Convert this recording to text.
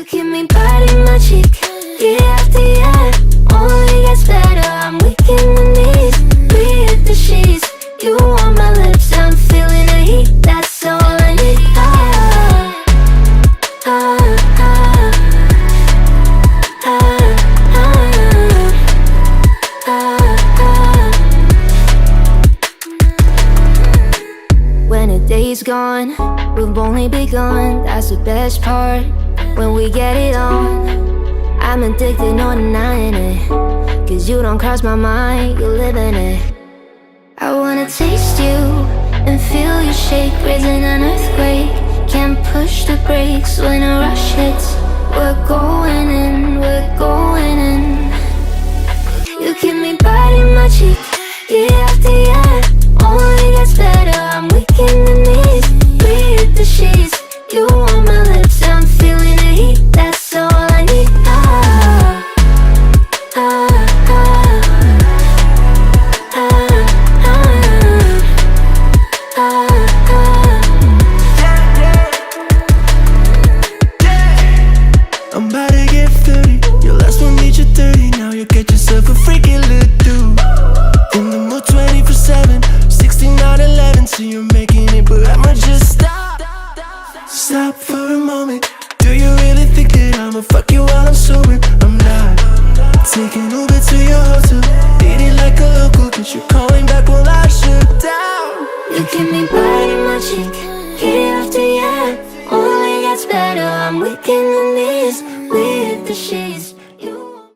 You keep me biting my cheek, year after year. Only gets better, I'm weak in the knees. We hit the sheets, you on my lips, I'm feeling the heat, that's all I need. When a day's gone, we've only begun, that's the best part. When we get it on, I'm addicted, no denying it. Cause you don't cross my mind, you live in it. I wanna taste you and feel you shake, raising an earthquake. Can't push the brakes when a rush hits. We're going in, we're going in. You keep me biting my cheek, year after year. Only gets better, I'm weak in the knees. We hit the sheets, you on my lips, I'm feeling the heat, that's all I need. I'm about to get 30, your last one made you 30. Now you get yourself a freaky little dude. In the mood 24/7, 16 out 11. So you're making it, but I'ma just stop